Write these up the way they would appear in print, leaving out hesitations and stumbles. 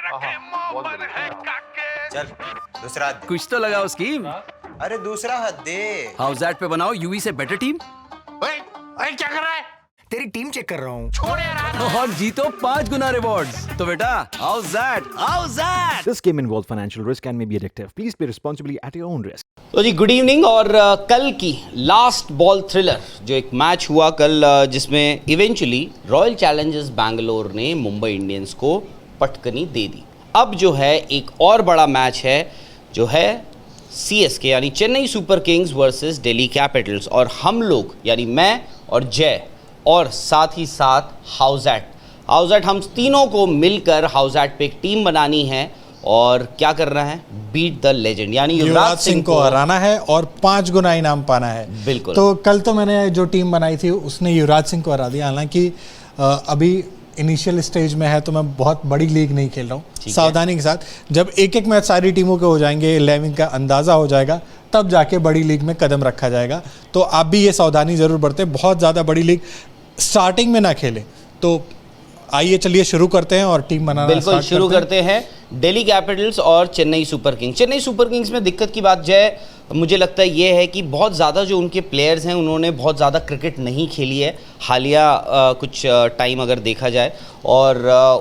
बहुत बढ़िया। चल दूसरा हाथ दे। कुछ तो लगाओ स्कीम। अरे दूसरा हाथ दे। हाउस दैट पे बनाओ यूवी से बेटर टीम ओए, ओए, क्या कर रहा है? तेरी टीम चेक कर रहा हूँ। छोड़ यार। और जीतो 5 गुना रिवॉर्ड्स। तो बेटा house that This game involves financial risk and may be addictive. Please play responsibly at your own risk. तो जी गुड इवनिंग। और कल की लास्ट बॉल थ्रिलर जो एक मैच हुआ कल, जिसमें इवेंचुअली रॉयल चैलेंजर्स बैंगलोर ने मुंबई इंडियंस को पटकनी दे दी। अब जो है एक और बड़ा मैच है जो है CSK यानी Chennai super Kings versus Delhi Capitals. और हम लोग यानी मैं और जय और साथ ही साथ हाउसएट हम तीनों को मिलकर हाउसएट पे एक टीम बनानी है और क्या करना है, बीट द लेजेंड यानी युवराज सिंह को हराना है और 5 गुना इनाम पाना है। बिल्कुल। तो कल तो मैंने जो टीम बनाई थी उसने युवराज सिंह को हरा दिया। हालांकि अभी इनिशियल स्टेज में है तो मैं बहुत बड़ी लीग नहीं खेल रहा हूँ। सावधानी के साथ जब एक एक मैच सारी टीमों के हो जाएंगे, 11 का अंदाज़ा हो जाएगा, तब जाके बड़ी लीग में कदम रखा जाएगा। तो आप भी ये सावधानी ज़रूर बरतें, बहुत ज़्यादा बड़ी लीग स्टार्टिंग में ना खेलें। तो आइए चलिए शुरू करते हैं और टीम बनाना बिल्कुल शुरू करते हैं। दिल्ली कैपिटल्स और Chennai super Kings. Chennai super Kings में दिक्कत की बात जय मुझे लगता है ये है कि बहुत ज़्यादा जो उनके प्लेयर्स हैं उन्होंने बहुत ज़्यादा क्रिकेट नहीं खेली है हालिया कुछ टाइम अगर देखा जाए। और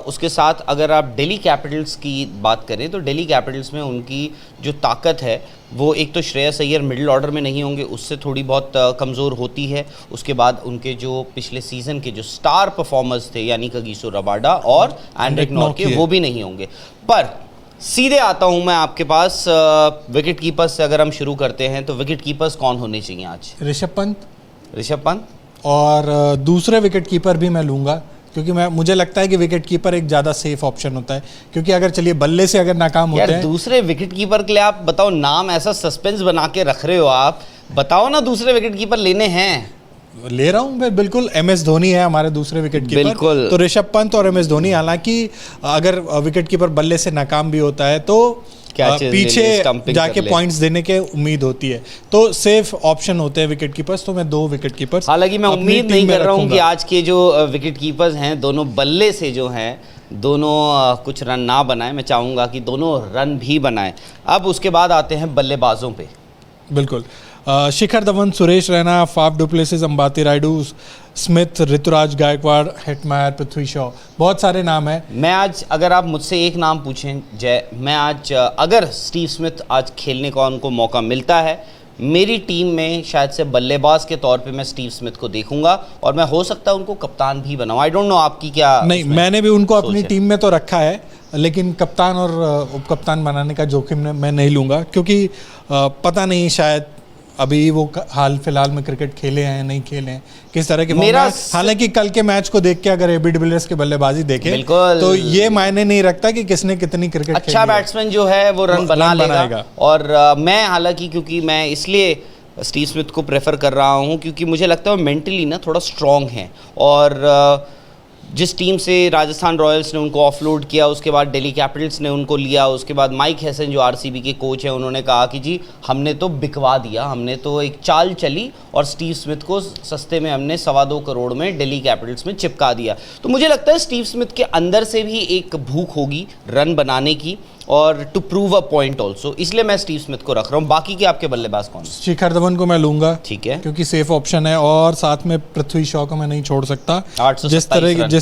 उसके साथ अगर आप दिल्ली कैपिटल्स की बात करें तो दिल्ली कैपिटल्स में उनकी जो ताकत है वो एक तो श्रेयस अय्यर मिडिल ऑर्डर में नहीं होंगे, उससे थोड़ी बहुत कमज़ोर होती है। उसके बाद उनके जो पिछले सीज़न के जो स्टार परफॉर्मर्स थे यानी कगिसो रबाडा और एंड्रिक नॉर्के वो भी नहीं होंगे। पर सीधे आता हूं मैं आपके पास विकेट कीपर्स से। अगर हम शुरू करते हैं तो विकेट कीपर्स कौन होने चाहिए आज? ऋषभ पंत और दूसरे विकेट कीपर भी मैं लूँगा क्योंकि मुझे लगता है कि विकेट कीपर एक ज़्यादा सेफ ऑप्शन होता है। क्योंकि अगर चलिए बल्ले से अगर नाकाम होते हैं, दूसरे विकेट कीपर के लिए आप बताओ, नाम ऐसा सस्पेंस बना के रख रहे हो आप, बताओ ना दूसरे विकेट कीपर लेने हैं। ले रहा हूँ मैं, बिल्कुल MS धोनी है हमारे दूसरे विकेट कीपर। बिल्कुल। तो ऋषभ पंत और MS धोनी। हालांकि अगर विकेट कीपर बल्ले से नाकाम भी होता है तो पीछे जाके पॉइंट्स देने के उम्मीद होती है, तो सेफ ऑप्शन होते हैं विकेट कीपर्स। तो मैं 2 विकेट कीपर्स, हालांकि मैं उम्मीद नहीं कर रहा हूँ कि आज के जो विकेट कीपर्स हैं दोनों बल्ले से जो हैं दोनों कुछ रन ना बनाए। मैं चाहूँगा कि दोनों रन भी बनाए। अब उसके बाद आते हैं बल्लेबाजों पे। बिल्कुल। Shikhar Dhawan, Suresh Raina, Faf du Plessis, Ambati Rayudu, Smith, Ruturaj Gaikwad, Hetmyer, Prithvi Shaw, बहुत सारे नाम हैं। मैं आज अगर आप मुझसे एक नाम पूछें जय, मैं आज अगर स्टीव स्मिथ आज खेलने का उनको मौका मिलता है, मेरी टीम में शायद से बल्लेबाज के तौर पे मैं स्टीव स्मिथ को देखूंगा और मैं हो सकता है उनको कप्तान भी बनाऊं। आई डोंट नो आपकी क्या। नहीं, मैंने भी उनको अपनी टीम में तो रखा है, लेकिन कप्तान और उप कप्तान बनाने का जोखिम मैं नहीं लूँगा क्योंकि पता नहीं शायद अभी वो हाल फिलहाल में क्रिकेट खेले हैं नहीं खेले हैं, किस तरह के हालांकि कल के मैच को देख के अगर एबी डिविलियर्स की बल्लेबाजी देखें तो ये मायने नहीं रखता कि किसने कितनी क्रिकेट अच्छा बैट्समैन जो है वो रन बना लेगा। और मैं हालांकि क्योंकि मैं इसलिए स्टीव स्मिथ को प्रेफर कर रहा हूँ क्योंकि मुझे लगता है वो मेंटली ना थोड़ा स्ट्रॉन्ग है। और जिस टीम से राजस्थान रॉयल्स ने उनको ऑफलोड किया, उसके बाद दिल्ली कैपिटल्स ने उनको लिया, उसके बाद माइक हैसन जो RCB के कोच हैं उन्होंने कहा कि जी हमने तो बिकवा दिया, हमने तो एक चाल चली और स्टीव स्मिथ को सस्ते में हमने 2.25 करोड़ में दिल्ली कैपिटल्स में चिपका दिया। तो मुझे लगता है स्टीव स्मिथ के अंदर से भी एक भूख होगी रन बनाने की और to prove a point also, इसलिए मैं स्टीव स्मिथ को रख रहा हूँ। बाकी के आपके बल्लेबाज कौन? शिखर धवन को मैं लूंगा, ठीक है, क्योंकि सेफ ऑप्शन है और साथ में पृथ्वी शॉ को मैं नहीं छोड़ सकता। जिस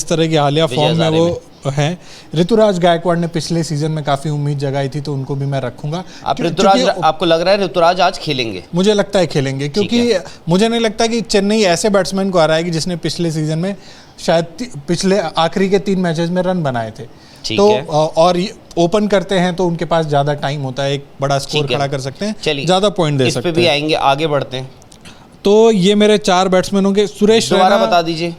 तरह की हालिया फॉर्म में वो हैं। ऋतुराज गायकवाड़ ने पिछले सीजन में काफी उम्मीद जगाई थी तो उनको भी मैं रखूंगा। आपको लग रहा है ऋतुराज आज खेलेंगे? मुझे लगता है खेलेंगे क्योंकि मुझे नहीं लगता कि चेन्नई ऐसे बैट्समैन को हराएगी जिसने पिछले सीजन में शायद पिछले आखिरी के 3 मैचेस में रन बनाए थे। तो और ओपन करते हैं तो उनके पास ज्यादा टाइम होता है, एक बड़ा स्कोर खड़ा कर सकते हैं, ज्यादा पॉइंट दे सकते हैं। इस पे भी आएंगे, आगे बढ़ते हैं। तो ये मेरे 4 बैट्समैन होंगे। सुरेश रैना, बता दीजिए।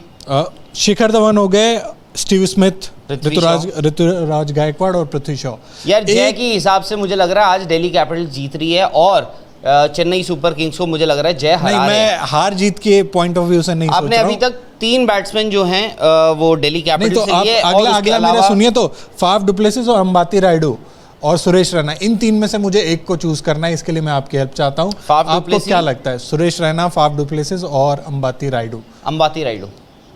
शिखर धवन हो गए, स्टीव स्मिथ, ऋतुराज गायकवाड़ और पृथ्वी शॉ। यार जय के हिसाब से मुझे लग रहा है आज दिल्ली कैपिटल्स जीत रही है और चेन्नई सुपर किंग्स को मुझे लग रहा है जय हरा रहे हैं। मैं हार जीत के पॉइंट ऑफ व्यू से नहीं सोच रहा हूं। आपने अभी तक 3 बैट्समैन जो हैं वो दिल्ली कैपिटल्स से लिए। अगला मेरा सुनिए तो फाफ डुप्लेसिस और अंबाती रायडू और सुरेश रैना, इन 3 में से मुझे एक को चूज करना है, इसके लिए मैं आपकी हेल्प चाहता हूँ। आपको क्या लगता है? सुरेश रैना, फाफ डुप्लेसिस और अंबाती रायडू? अंबाती रायडू।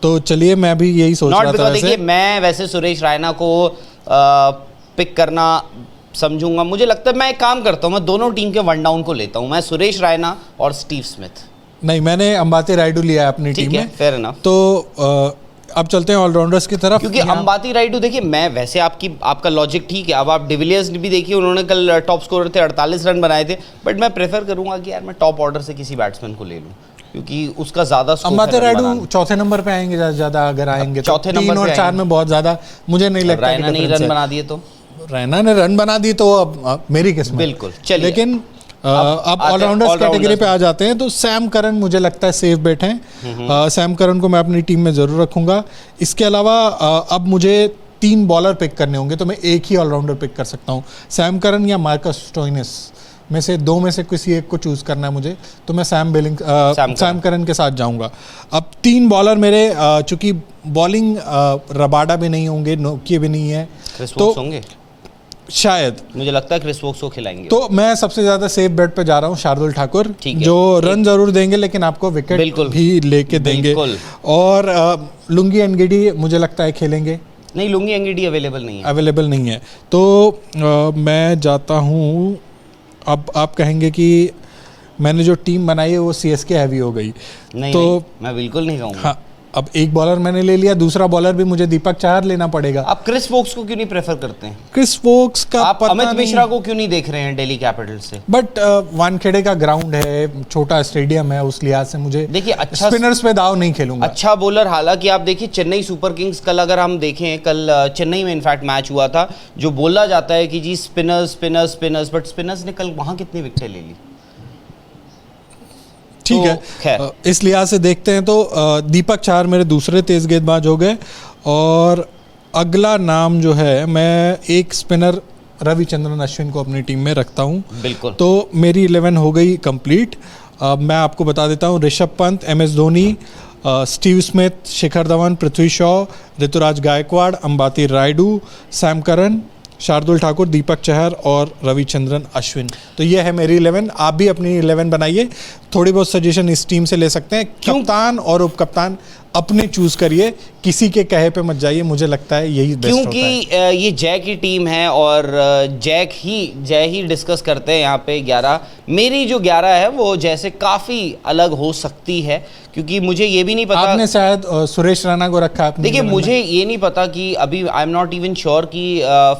तो चलिए मैं भी यही सोच रहा था। देखिए मैं वैसे सुरेश रैना को पिक करना समझूंगा। मुझे लगता है मैं एक काम करता हूँ, मैं दोनों टीम के वन डाउन को लेता हूँ, मैं सुरेश रैना और स्टीव स्मिथ। नहीं, मैंने अंबाती रायडू लिया है अपनी टीम ठीक है, में। Fair enough. तो अब चलते हैं ऑलराउंडर्स की तरफ। क्योंकि अंबाती रायडू, देखिए मैं वैसे आपका लॉजिक ठीक है। अब आप डिविलियर्स भी देखिए, उन्होंने कल टॉप स्कोरर थे, 48 रन बनाए थे, बट मैं प्रेफर करूंगा कि यार मैं टॉप ऑर्डर से किसी बैट्समैन को ले लूं, क्योंकि उसका ज्यादा अंबाती रायडू चौथे नंबर पे आएंगे ज्यादा अगर आएंगे तो। चौथे नंबर 3 और 4 में बहुत ज्यादा मुझे नहीं लगता। रैना ने रन बना दिए तो रैना ने रन बना दी तो अब मेरी किस्मत। बिल्कुल, चलिए। लेकिन अब ऑलराउंडर्स कैटेगरी पे आ जाते हैं तो सैम करन मुझे लगता है सेफ बेट हैं। सैम करन को मैं अपनी टीम में ज़रूर रखूंगा। इसके अलावा अब मुझे 3 बॉलर पिक करने होंगे तो मैं एक ही ऑलराउंडर पिक कर सकता हूँ, सैम करन या मार्कस स्टोइनिस में से 2 में से किसी एक को चूज़ करना है मुझे, तो मैं सैम करन के साथ जाऊँगा। अब 3 बॉलर मेरे, चूँकि बॉलिंग रबाडा भी नहीं होंगे, नोकिए भी नहीं है, तो होंगे शायद मुझे लगता है क्रिस वोक्स को खिलाएंगे। तो मैं सबसे ज्यादा सेफ बेट पे जा रहा हूँ शार्दुल ठाकुर, ठीक है, जो रन जरूर देंगे लेकिन आपको विकेट भी लेके देंगे। और लुंगी एनगिडी मुझे लगता है खेलेंगे। नहीं, लुंगी एनगिडी अवेलेबल नहीं है। तो मैं जाता हूँ। अब आप कहेंगे कि मैंने जो टीम बनाई है वो CSK हैवी हो गई। नहीं, तो नहीं, मैं बिल्कुल नहीं कहूँगा। हाँ, अब एक बॉलर मैंने ले लिया, दूसरा बॉलर भी मुझे दीपक चाहर लेना पड़ेगा। आप क्रिस वोक्स को क्यों नहीं प्रेफर करते हैं? क्रिस वोक्स का आप पता अमित मिश्रा को क्यों नहीं देख रहे हैं दिल्ली कैपिटल्स से? बट वानखेड़े का ग्राउंड है, छोटा स्टेडियम है, उस लिहाज से मुझे देखिए अच्छा स्पिनर्स पे दाव नहीं खेलूंगा। अच्छा बॉलर, हालांकि आप देखिए चेन्नई सुपर किंग्स, कल अगर हम देखें, कल चेन्नई में इनफैक्ट मैच हुआ था, जो बोला जाता है कि जी spinners spinners spinners, but spinners ने कल वहां कितनी विकेटें ले ली? ठीक है, इस लिहाज से देखते हैं तो दीपक चाहर मेरे दूसरे तेज गेंदबाज हो गए। और अगला नाम जो है, मैं एक स्पिनर रविचंद्रन अश्विन को अपनी टीम में रखता हूं। बिल्कुल। तो मेरी 11 हो गई कंप्लीट। मैं आपको बता देता हूं, Rishabh Pant, MS Dhoni, Steve Smith, Shikhar Dhawan, Prithvi Shaw, Ruturaj Gaikwad, Ambati Rayudu, Sam Curran, Shardul Thakur, Deepak Chahar और रविचंद्रन अश्विन। तो ये है मेरी 11। आप भी अपनी 11 बनाइए। थोड़ी बहुत सजेशन इस टीम से ले सकते हैं। कप्तान और उप कप्तान अपने चूज करिए, किसी के कहे पे मत जाइए, मुझे लगता है यही बेस्ट होता है। क्योंकि ये जय की टीम है और जय ही डिस्कस करते हैं यहाँ पे 11। मेरी जो 11 है वो जैसे काफ़ी अलग हो सकती है, क्योंकि मुझे ये भी नहीं पता। आपने शायद सुरेश रैना को रखा है। देखिए मुझे ये नहीं पता कि अभी I am not even sure कि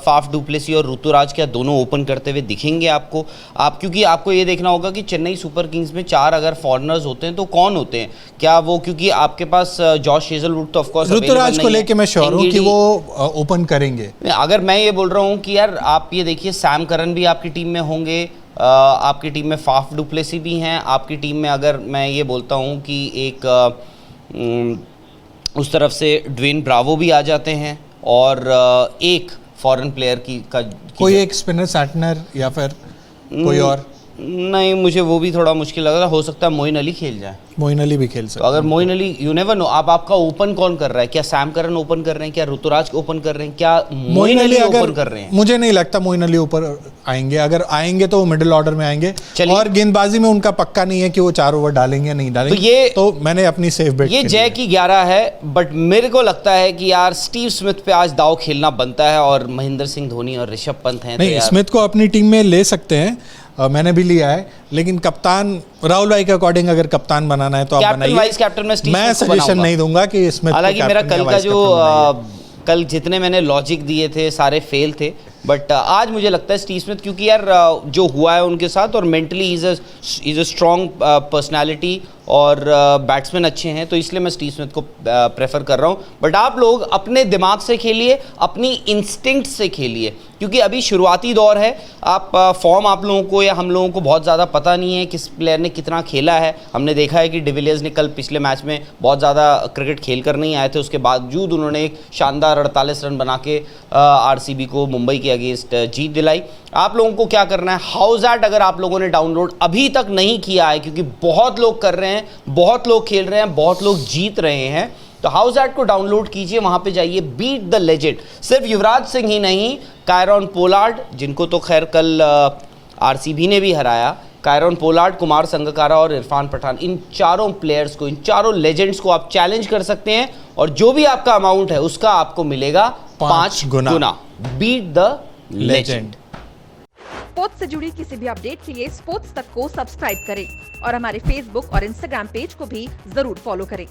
फाफ डुप्लेसी और ऋतुराज क्या दोनों ओपन करते हुए दिखेंगे आपको। क्योंकि आपको ये देखना होगा कि चेन्नई सुपर किंग्स में 4 अगर फॉरनर्स होते हैं तो कौन होते हैं, क्या वो, क्योंकि आपके पास जॉश हेजलवुड तो ऑफ कोर्स ऋतुराज को लेके मैं श्योर हूं कि वो ओपन करेंगे। अगर मैं ये बोल रहा हूं कि यार आप ये देखिए, सैम करन भी आपकी टीम में होंगे, आपकी टीम में फाफ डुप्लेसी भी हैं, आपकी टीम में अगर मैं ये बोलता हूं कि एक उस तरफ से ड्वेन ब्रावो भी आ जाते हैं, और एक फॉरेन प्लेयर कोई एक स्पिनर, सैटनर या फिर कोई और। नहीं, मुझे वो भी थोड़ा मुश्किल लग रहा है। हो सकता है मोइन अली खेल जाए। मोइन अली भी खेल सकते तो अगर Moeen Ali, you never know. अब आपका ओपन कौन कर रहा है? क्या सैम करन ओपन कर रहे हैं, क्या ऋतुराज ओपन कर रहे हैं, क्या मोइन अली ओपन कर रहे हैं? मुझे नहीं लगता मोइन अली ऊपर आएंगे। अगर आएंगे तो वो मिडिल ऑर्डर में आएंगे, और गेंदबाजी में उनका पक्का नहीं है कि वो 4 ओवर डालेंगे या नहीं डालेंगे। तो मैंने अपनी सेफ बेट, ये जय की 11 है, बट मेरे को लगता है कि यार स्टीव स्मिथ पे आज दाव खेलना बनता है, और महेंद्र सिंह धोनी और ऋषभ पंत हैं। नहीं, स्मिथ को अपनी टीम में ले सकते हैं, मैंने भी लिया है, लेकिन कप्तान राहुल भाई के अकॉर्डिंग अगर कप्तान बनाना है तो आप बनाइए। वाइस कैप्टन मैं सजेशन नहीं दूंगा कि स्मिथ। हालांकि मेरा कल का जो कल जितने मैंने लॉजिक दिए थे सारे फेल थे, बट आज मुझे लगता है स्टीव स्मिथ, क्योंकि यार जो हुआ है उनके साथ, और mentally is a strong personality, और बैट्समैन अच्छे हैं, तो इसलिए मैं स्टीव स्मिथ को प्रेफर कर रहा हूं। बट आप लोग अपने दिमाग से खेलिए, अपनी इंस्टिंक्ट से खेलिए, क्योंकि अभी शुरुआती दौर है। आप फॉर्म आप लोगों को या हम लोगों को बहुत ज़्यादा पता नहीं है किस प्लेयर ने कितना खेला है। हमने देखा है कि डिविलियर्स ने कल पिछले मैच में बहुत ज़्यादा क्रिकेट खेल कर नहीं आए थे, उसके बावजूद उन्होंने एक शानदार 48 रन बना के RCB को मुंबई के अगेंस्ट जीत दिलाई। आप लोगों को क्या करना है, हाउसएट अगर आप लोगों ने डाउनलोड अभी तक नहीं किया है, क्योंकि बहुत लोग कर रहे हैं, बहुत लोग खेल रहे हैं, बहुत लोग जीत रहे हैं, तो हाउसएट को डाउनलोड कीजिए, वहां पे जाइए, बीट द लेजेंड। सिर्फ युवराज सिंह ही नहीं, कायरन पोलार्ड, जिनको तो खैर कल RCB ने भी हराया, कायरन पोलार्ड, कुमार संगकारा और इरफान पठान, इन चारों प्लेयर्स को, इन चारों लेजेंड्स को आप चैलेंज कर सकते हैं, और जो भी आपका अमाउंट है उसका आपको मिलेगा 5 गुना। Beat the legend. स्पोर्ट्स से जुड़ी किसी भी अपडेट के लिए स्पोर्ट्स तक को सब्सक्राइब करें और हमारे फेसबुक और इंस्टाग्राम पेज को भी जरूर फॉलो करें।